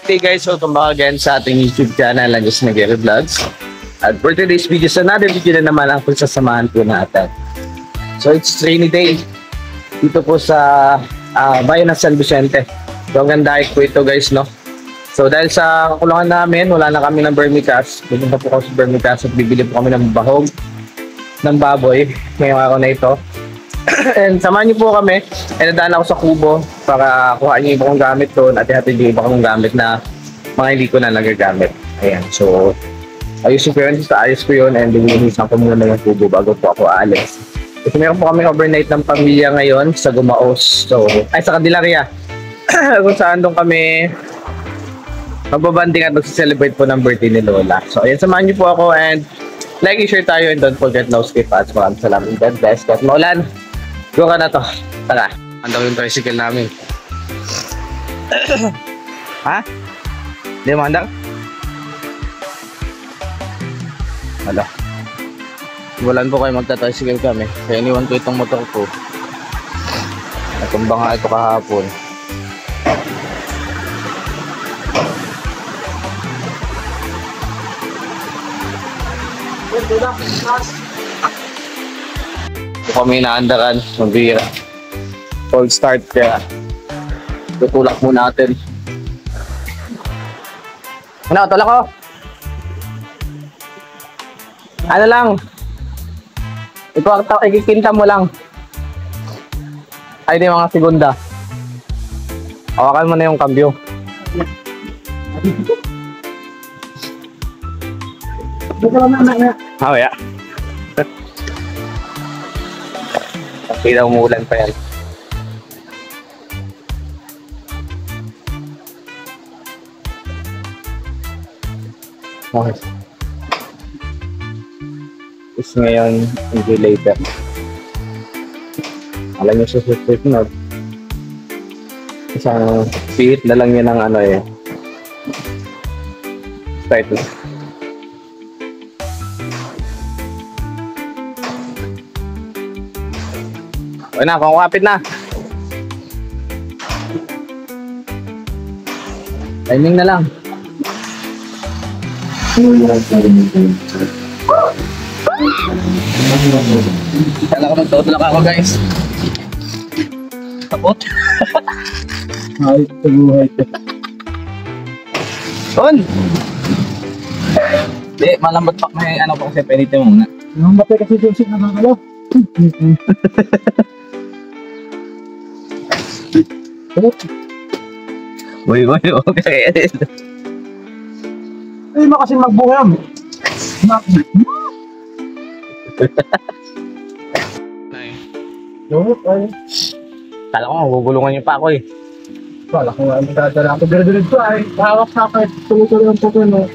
Hey guys, welcome back again sa ating YouTube channel, Just Nagere Vlogs. At for today's video, another video na naman ang sasamahan po natin. So it's rainy day dito po sa bayan ng San Vicente. So ang ganda po ito guys, no? So dahil sa kakulangan namin, wala na kami ng vermicast. Pupunta po kami sa vermicast at bibili po kami ng bahog ng baboy ngayong araw na ito. And samahan niyo po kami. And nadaan ako sa Kubo para kuhaan yung iba kong gamit doon at ihatid yung iba kong gamit na mga hindi ko na nagagamit. Ayan, so ayusin ko yun, ayos ko yun and linisan ko muna yung Kubo bago po ako aalis. Kasi meron po kami overnight ng pamilya ngayon sa Gumaos. So, ay sa Candelaria. Kung saan doon kami magbabanding at mag-celebrate po ng birthday ni Lola. So ayan, samahan niyo po ako and like and share tayo and don't forget no skip ads. Maraming salamat. God bless. Kahit maulan, go ka na to. Tara. Andaw yung tricycle namin. Ha? Hindi mo andang? Hala. Walan po kayo magta-tricycle kami. Kaya iniwan ko itong motor ko. Natumba nga ito kahapon. Ito kami naandaran. Mabira. Cold start kaya tutulak muna natin. Ano, tulak ko? Ano lang? Ikikinta mo lang. Ay, di mga segunda. Hawakan mo na yung kambyo. Oh, yeah. Kasi daw umuulan pa yan. Okay. Is ngayon, hindi later. Alam nyo sa susunod. Isang piit na lang yun ng ano eh. Start na. Okay na, kumapit na. Timing na lang. Kala ko magtutulak ako guys. Tapot. Ay, taguhay ka. Son! Di, malambot pa may ano pa kasi penite muna. Malambot pa kasi Joseph na nakalo. Uy, okay. Ay, makasing magbuham. Kala ko magugulungan niyo pa ako eh. Kala ko nga magdadala ako. Pero ay, hawak sa akin. Tumutuloy ang puto, no?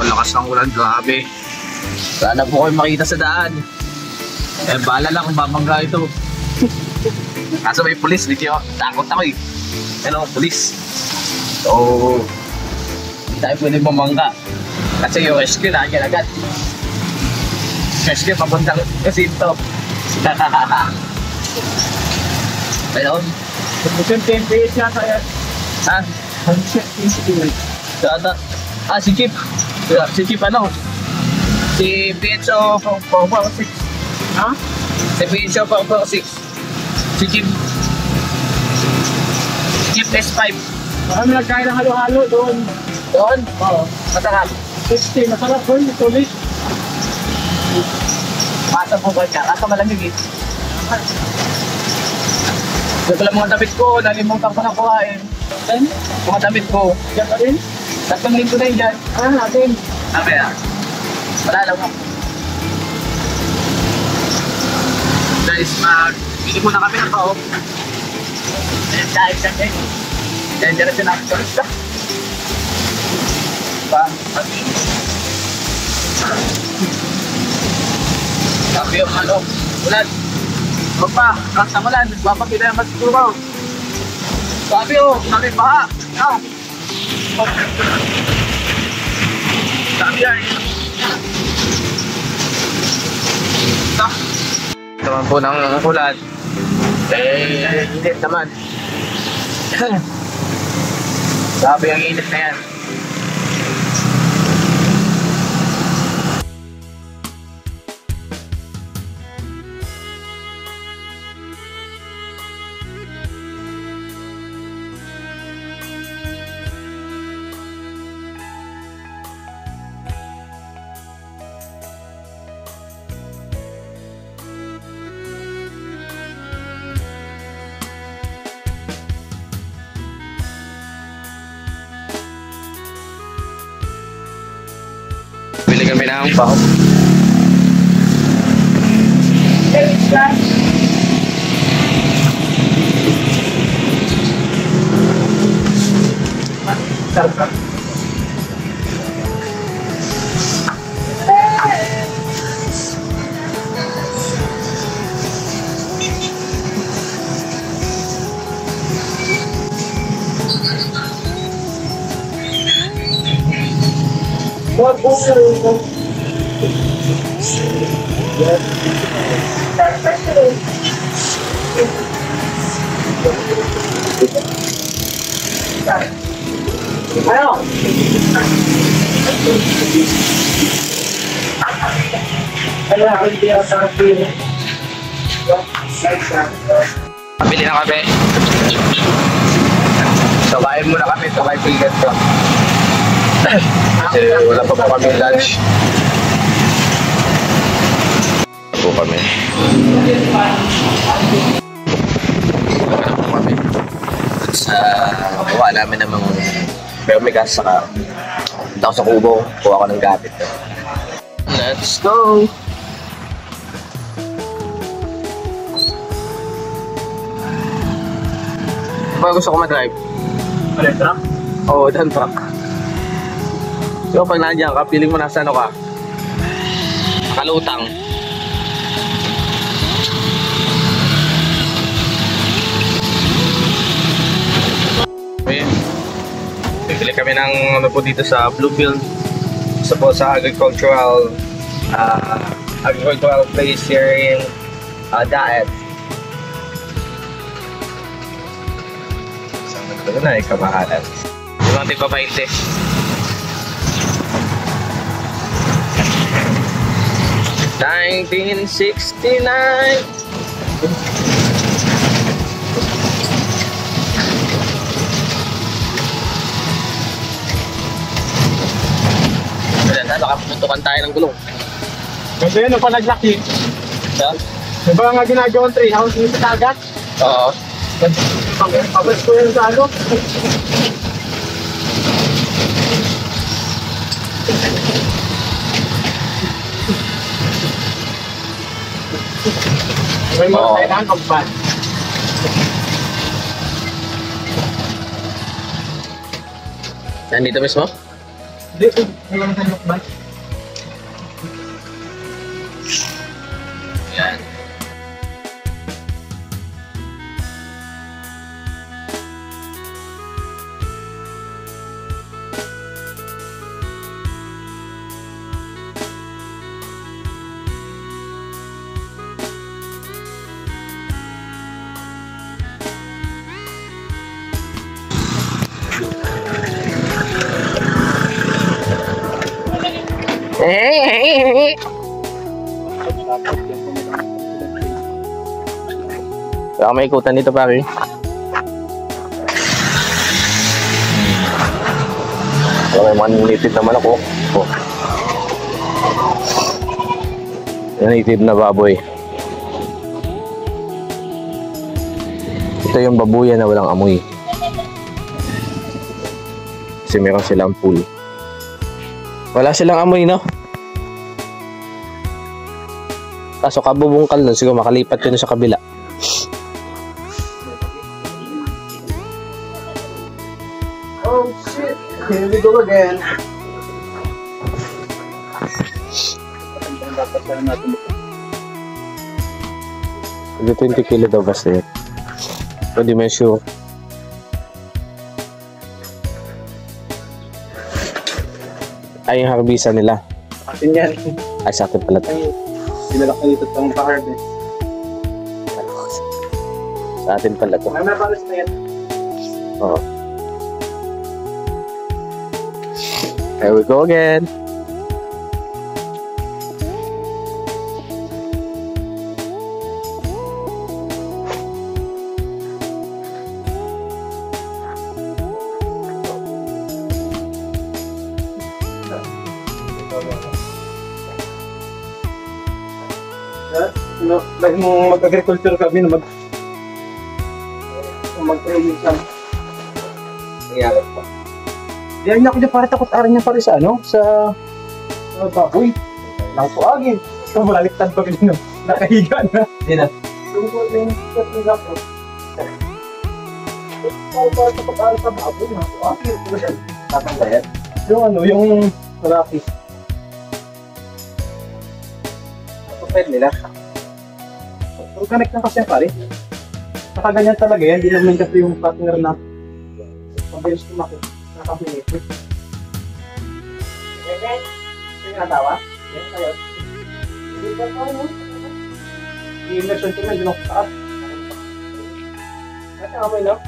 Malakas ng ulan, grabe. Sana po kayo makita sa daan. Eh, bahala lang kung babangga ito. Kaso may pulis, video. Takot ako eh. Hello, pulis. So, hindi tayo pwede bumangga. Kasi yung rescue na yan agad. Rescue, papuntang kasinto. Ayun. Mission template yata yan. Ha? Mission template. Data. Si Chip. Si Chip ano? Si PHO 446. Ha? Si PHO 446. Si Chip. Chip S5. Marami nagkain ng halo-halo doon. Doon? Oo. Masarap. 60. Masarap doon. Tuloy. Masa po ba siya? Asa malamig eh. Ito pala mga damit ko. Nalimutan ko na kuhain. Then, Mga damit ko. dyan ka rin. 3 linggo na yun dyan. Natin. Sabi ah. Wala lang ako. Guys, bili muna kami ng kao. Dahil siya din. Dahil dyan siya nakakalit ka. Diba? Sabi yung ano, ulan. Huwag pa, kasta mo lang, nagpapakita yung masiguro. Sabi baha. Sabi ay. Ito naman po ng ulan. Init naman. Sabi ang init na yan. Bili kami ng pao. Ano? Kaya hindi ako sa akin. Bili na kami. Sabayin muna kami, sabay pigat ko. Kasi wala pa po kami lunch. Po kami. Wala po kami. Sa kuha namin ng mga permigas saka daw sa kubo, kuha ko ng gamit. Let's go! Ba gusto ko ma-drive? Alin, truck? Oo, dan truck. So pag nandiyan ka, feeling mo nasa ano ka? Kalutang. Okay. Bibili kami ng ano po dito sa Bluefield. Isa po sa agricultural place here in Daet. Ito na ay kamahalan. Yung tigpa 20. $1969. Baka putukan tayo ng gulong. Kasi yun, pa naglaki. Yeah. Diba nga ginagawang treehouse dito sa dagat? Oo. Pabas ko yun sa ano? May mga Oo. kailangan kaban. Nandito mismo? Dito, may mga kailangan kaban. Yan. Baka may ikutan dito pare. Okay, manitid naman ako. Oh. Native na baboy. Ito yung babuyan na walang amoy. Kasi meron silang pool. Wala silang amoy, no? Kaso kabubungkal nun, siguro makalipat yun sa kabila. Oh shit! Here we go again. Hindi 20 kilo daw basta yun. Pwede may sure. Ay, yung harbisa nila. Atin yan. Ay, sa atin pala. Sinalak na dito itong pa-harvest. Sa atin pala to. May mabalas na yan. Oo. Here we go again. Like mo mag-agriculture kami na mag-training siya. Yeah. Diyan niya ako dyan, pare takot aran niya pare sa ano? Sa baboy. Nang puagin. Ito malaliktad pa ganyan. Nakahiga na. Hindi na. Yung katinga ko. Pare takot aran sa baboy. Nang puagin. Tatang bayad? Yung ano, yung Rocky. Kapag nila. Kung connect lang kasi pare. Nakaganyan talaga yan. Hindi naman kasi yung partner na mabilis tumakit. Nakapilit. Ito yung natawa? Yan tayo. Hindi ba tayo? I-immersion ko na, hindi ako taas. Kasi amoy no?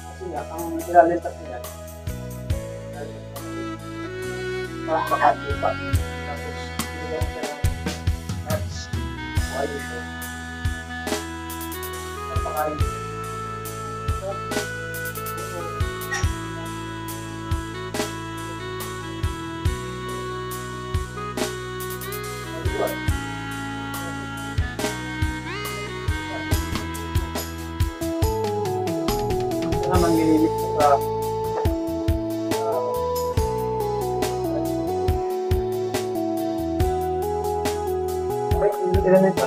Kasi nga, ang ilalintas niya. Parang makatipa. Tapos, hindi lang siya ng apps. Ayun ito. Napakain. Ito naman nililit ko sa ilan na ito?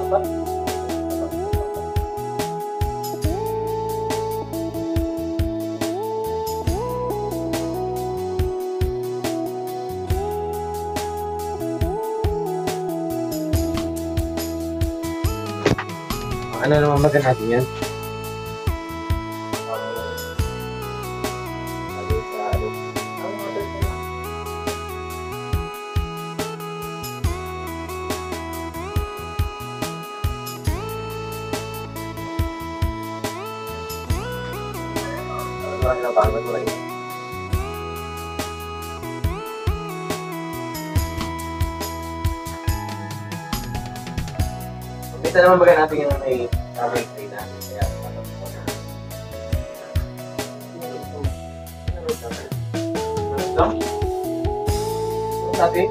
Apat? Ano naman baga natin yan? Nabangan mo rin. Kita naman baga natin yung may tray natin. Kaya Sabi?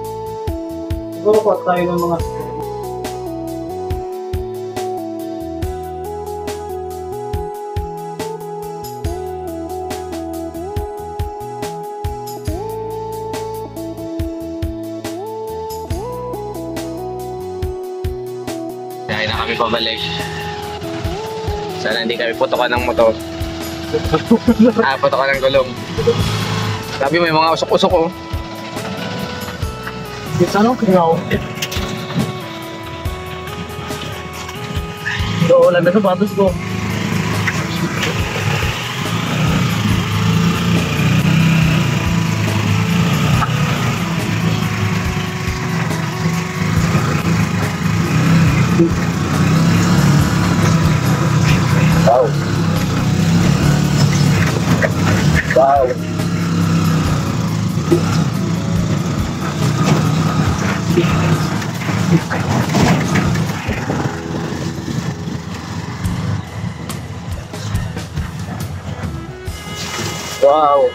Siguro po tayo ng mga Kaya na kami pabalik. Sana hindi kami putokan ng motor. Putokan ng gulong. Sabi may mga usok-usok oh. It's ano? Kingaw. So, wala na sapatos ko. Wow. Wow. Wow!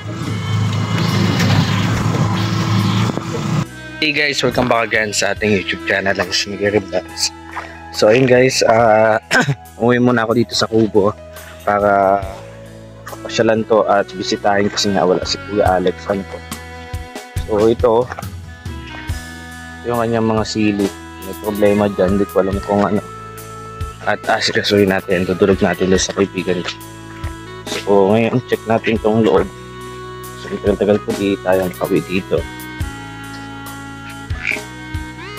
Hey guys, welcome back again sa ating YouTube channel lang sa Miguel Vlogs. So ayun guys, umuwi muna ako dito sa Kubo para pasyalan to at bisitahin kasi nga wala si Kuya Alex. Ano po? So ito yung kanyang mga sili. May problema dyan, hindi ko alam kung ano. At asikasuhin natin, tutulog natin doon sa kaibigan ko. So ngayon check natin tong loob. So tagal ko di tayo nakawin dito.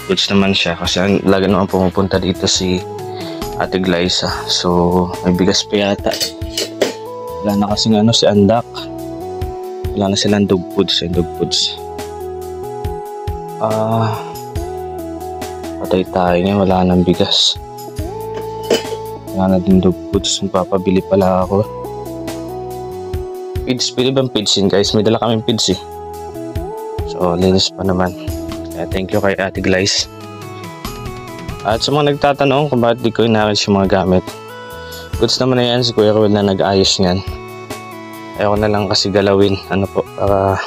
Goods naman siya kasi lagi naman pumupunta dito si Ate Glyza. So may bigas pa yata. Wala na kasing ano si Andak. Wala na silang dog foods. Patay tayo niya, wala nang bigas. Wala na din dog foods. Magpapabili pala ako. Pids, pili bang pids yun guys? May dala kaming pids eh. So linis pa naman. Thank you kay Ate Glyza. At sa mga nagtatanong kung bakit di ko inaayos yung mga gamit, goods naman na yan, si Kuya Ruel na nag-ayos niyan. Ayaw na lang kasi galawin, ano po, para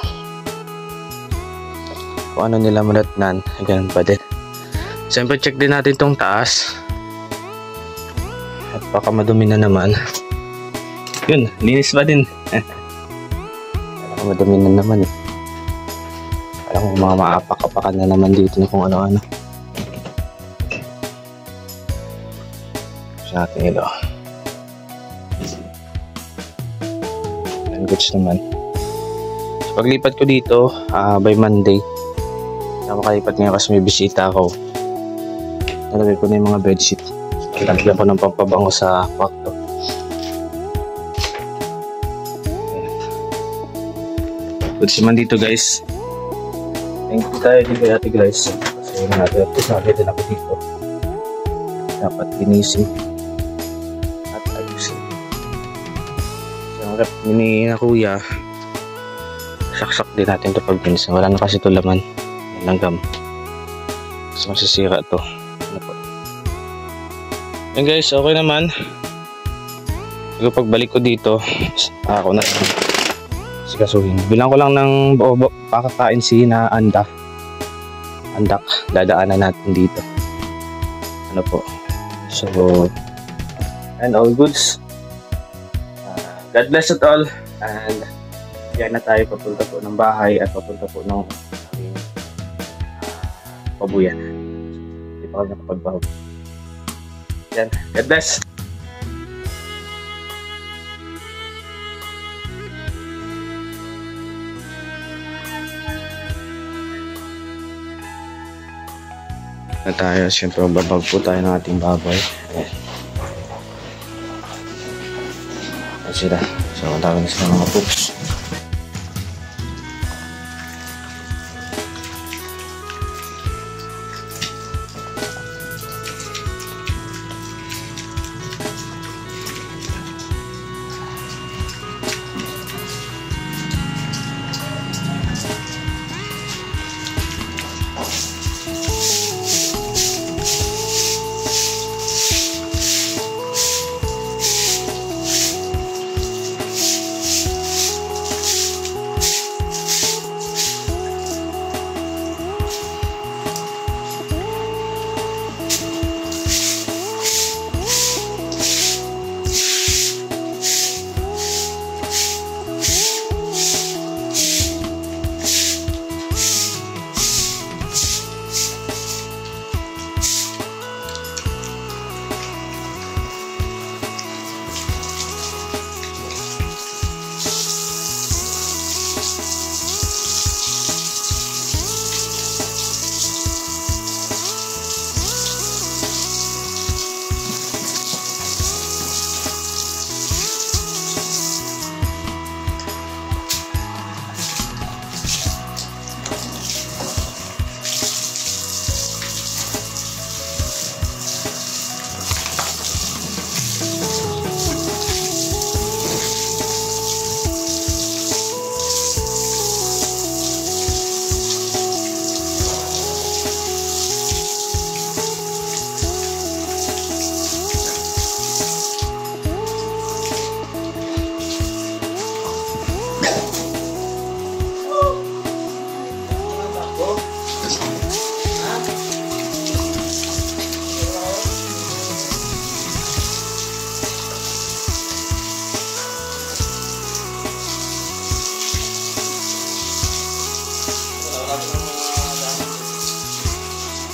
kung ano nila madatnan, ganun pa din. Siyempre check din natin tong taas. At baka madumi na naman. Yun, linis pa din. Baka madumi na naman eh. Parang mga maapak-apakan na naman dito na kung ano-ano. Sa atin ito. And goods naman. So, paglipat ko dito, by Monday, makalipat ngayon kasi may bisita ako. Nalagay ko na yung mga bedsheet. Nalagyan ko ng pampabango sa kwarto. Goods naman dito guys. Thank you tayo din kay Ate Glyza. Kasi natin din ako dito. Dapat linisin at ayusin. So, ang rep ni na Kuya, saksak din natin ito pag linisin. Wala na kasi ito laman. Langgam. Kasi masisira ito. Ano po? And guys, okay naman. Siguro pagbalik ko dito, ako na sikasuhin. Bilang ko lang ng pakakain si na Andak. Dadaanan natin dito. Ano po? So, and all goods. God bless it all. And yan na tayo papunta po ng bahay at papunta po ng pabuyan. Hindi pa kami nakapagbaho. Yan. God bless. Na tayo, siyempre babag po tayo ng ating baboy. Ayan. Ayan sila. So, ang tawag na sila mga poops.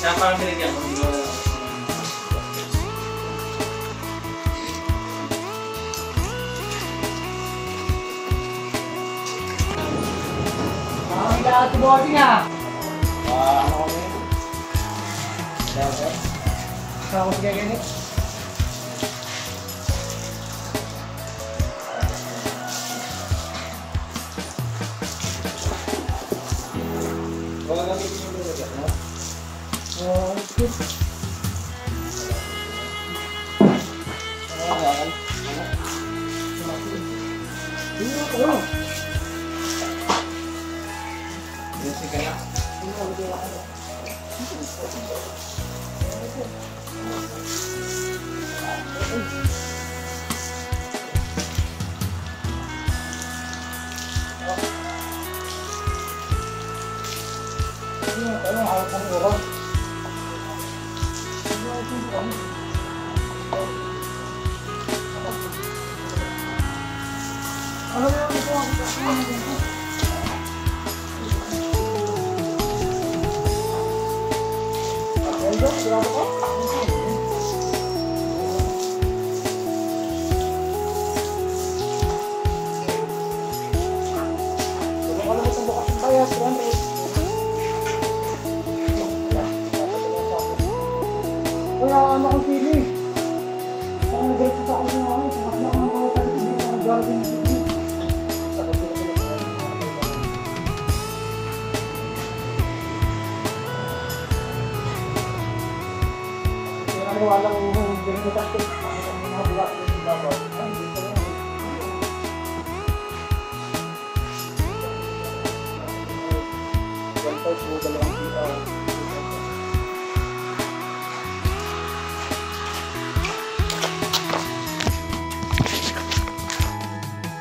Kaya parang binigyan ko. Ang lahat ng body niya. Ano kami? Dapat. Saan ko sige ganit? Wala kami pinulog mo? Oo, good.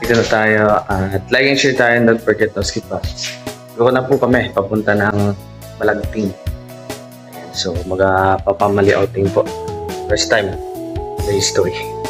Dito na tayo at like and share tayo, don't forget to skip us. Doon na po kami papunta ng Malagting. So magpapamali outing po. First time sa history.